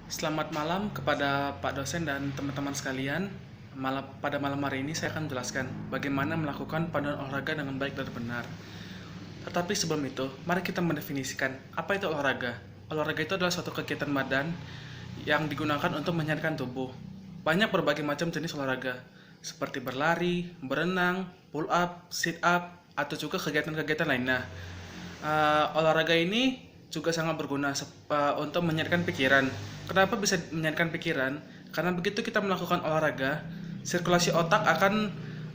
Selamat malam kepada Pak dosen dan teman-teman sekalian. Pada malam hari ini saya akan menjelaskan bagaimana melakukan panduan olahraga dengan baik dan benar. Tetapi sebelum itu, mari kita mendefinisikan apa itu olahraga. Olahraga itu adalah suatu kegiatan badan yang digunakan untuk menyehatkan tubuh. Banyak berbagai macam jenis olahraga, seperti berlari, berenang, pull up, sit up, atau juga kegiatan-kegiatan lainnya. Olahraga ini juga sangat berguna untuk menyehatkan pikiran. Kenapa bisa menyehatkan pikiran? Karena begitu kita melakukan olahraga, sirkulasi otak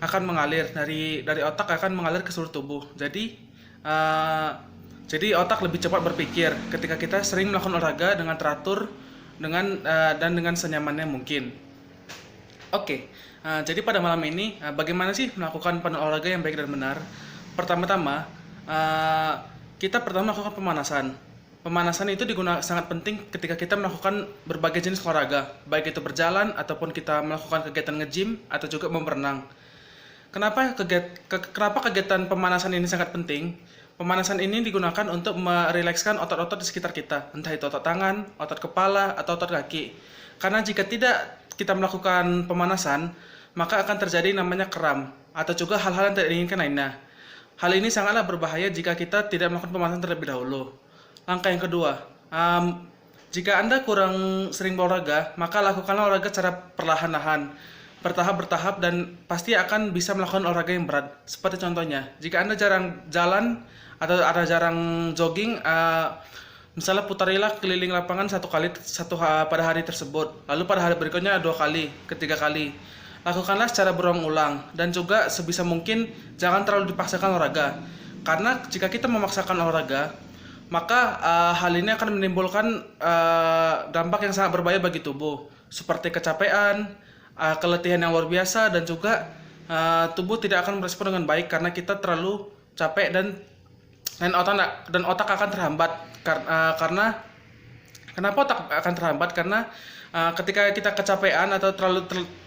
akan mengalir dari otak akan mengalir ke seluruh tubuh. Jadi otak lebih cepat berpikir ketika kita sering melakukan olahraga dengan teratur dan dengan senyamannya mungkin. Oke, jadi pada malam ini bagaimana sih melakukan panduan olahraga yang baik dan benar? Pertama-tama, kita pertama melakukan pemanasan. Pemanasan itu sangat penting ketika kita melakukan berbagai jenis olahraga, baik itu berjalan ataupun kita melakukan kegiatan nge-gym atau juga berenang. Kenapa kegiatan pemanasan ini sangat penting? Pemanasan ini digunakan untuk merilekskan otot-otot di sekitar kita, entah itu otot tangan, otot kepala, atau otot kaki. Karena jika tidak kita melakukan pemanasan, maka akan terjadi namanya kram atau juga hal-hal yang tidak diinginkan lainnya. Hal ini sangatlah berbahaya jika kita tidak melakukan pemanasan terlebih dahulu. Langkah yang kedua, jika Anda kurang sering berolahraga, maka lakukanlah olahraga secara perlahan-lahan, bertahap-bertahap, dan pasti akan bisa melakukan olahraga yang berat. Seperti contohnya, jika Anda jarang jalan atau ada jarang jogging, misalnya putarilah keliling lapangan pada hari tersebut, lalu pada hari berikutnya 2 kali, 3 kali. Lakukanlah secara berulang-ulang, dan juga sebisa mungkin jangan terlalu dipaksakan olahraga. Karena jika kita memaksakan olahraga, maka hal ini akan menimbulkan dampak yang sangat berbahaya bagi tubuh, seperti kecapean, keletihan yang luar biasa, dan juga tubuh tidak akan merespon dengan baik karena kita terlalu capek dan otak akan terhambat. Karena kenapa otak akan terhambat? Karena ketika kita kecapean atau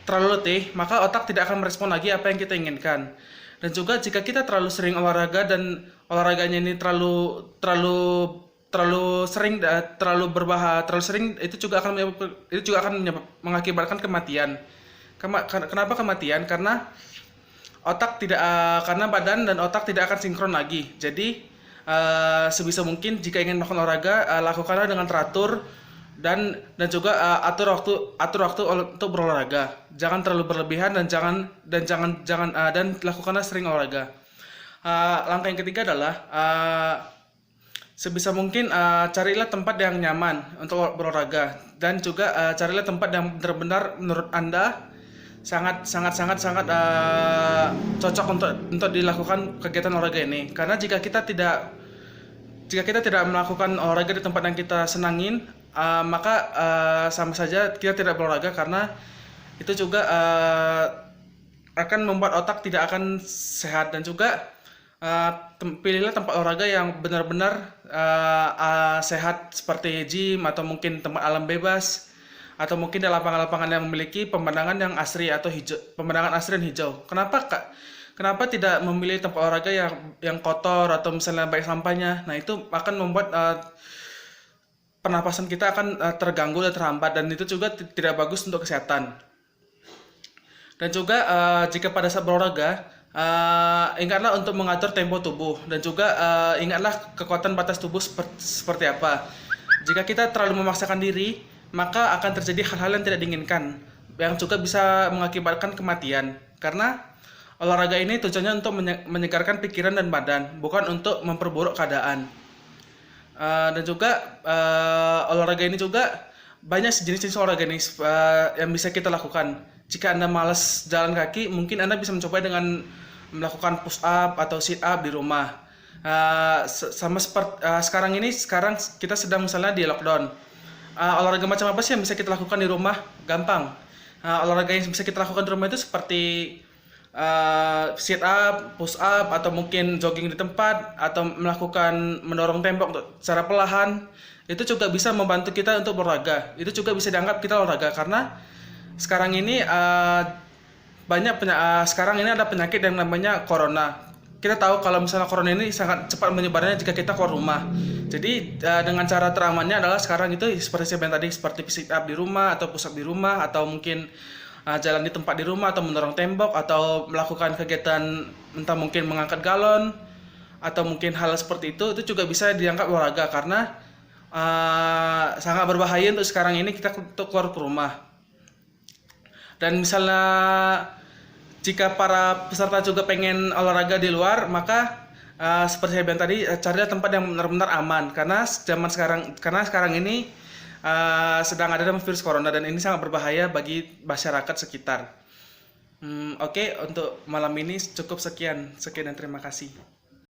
terlalu letih, maka otak tidak akan merespon lagi apa yang kita inginkan. Dan juga jika kita terlalu sering olahraga dan olahraganya ini terlalu sering, terlalu sering, itu juga akan mengakibatkan kematian. Kenapa kematian? Karena karena badan dan otak tidak akan sinkron lagi. Jadi sebisa mungkin jika ingin melakukan olahraga, lakukanlah dengan teratur dan juga atur waktu untuk berolahraga. Jangan terlalu berlebihan dan lakukanlah sering olahraga. Langkah yang ketiga adalah sebisa mungkin carilah tempat yang nyaman untuk berolahraga, dan juga carilah tempat yang benar-benar menurut Anda sangat cocok untuk dilakukan kegiatan olahraga ini. Karena jika kita tidak melakukan olahraga di tempat yang kita senangin, maka sama saja kita tidak berolahraga, karena itu juga akan membuat otak tidak akan sehat. Dan juga pilihlah tempat olahraga yang benar-benar sehat, seperti gym atau mungkin tempat alam bebas, atau mungkin di lapangan-lapangan yang memiliki pemandangan yang asri atau pemandangan asri dan hijau. Kenapa tidak memilih tempat olahraga yang kotor atau misalnya banyak sampahnya? Nah, itu akan membuat pernapasan kita akan terganggu dan terhambat, dan itu juga tidak bagus untuk kesehatan. Dan juga jika pada saat berolahraga, ingatlah untuk mengatur tempo tubuh, dan juga ingatlah kekuatan batas tubuh seperti apa. Jika kita terlalu memaksakan diri, maka akan terjadi hal-hal yang tidak diinginkan, yang juga bisa mengakibatkan kematian. Karena olahraga ini tujuannya untuk menyegarkan pikiran dan badan, bukan untuk memperburuk keadaan. Dan juga olahraga ini juga banyak jenis-jenis olahraga ini yang bisa kita lakukan. Jika Anda malas jalan kaki, mungkin Anda bisa mencoba dengan melakukan push up atau sit up di rumah. Sama seperti sekarang kita sedang misalnya di lockdown. Olahraga macam apa sih yang bisa kita lakukan di rumah? Gampang. Olahraga yang bisa kita lakukan di rumah itu seperti sit up, push up, atau mungkin jogging di tempat, atau mendorong tembok secara perlahan. Itu juga bisa membantu kita untuk berolahraga. Itu juga bisa dianggap kita olahraga, karena sekarang ini sekarang ini ada penyakit yang namanya corona. Kita tahu kalau misalnya corona ini sangat cepat menyebarnya jika kita keluar rumah. Jadi dengan cara teramannya adalah sekarang itu seperti saya bilang tadi, seperti sit up di rumah atau push up di rumah, atau mungkin jalan di tempat di rumah, atau mendorong tembok, atau melakukan kegiatan entah mungkin mengangkat galon atau mungkin hal seperti itu juga bisa dianggap olahraga, karena sangat berbahaya untuk sekarang ini kita untuk keluar ke rumah. Dan misalnya jika para peserta juga pengen olahraga di luar, maka seperti saya bilang tadi, carilah tempat yang benar-benar aman, karena sekarang ini sedang ada virus corona dan ini sangat berbahaya bagi masyarakat sekitar. Oke, untuk malam ini cukup sekian dan terima kasih.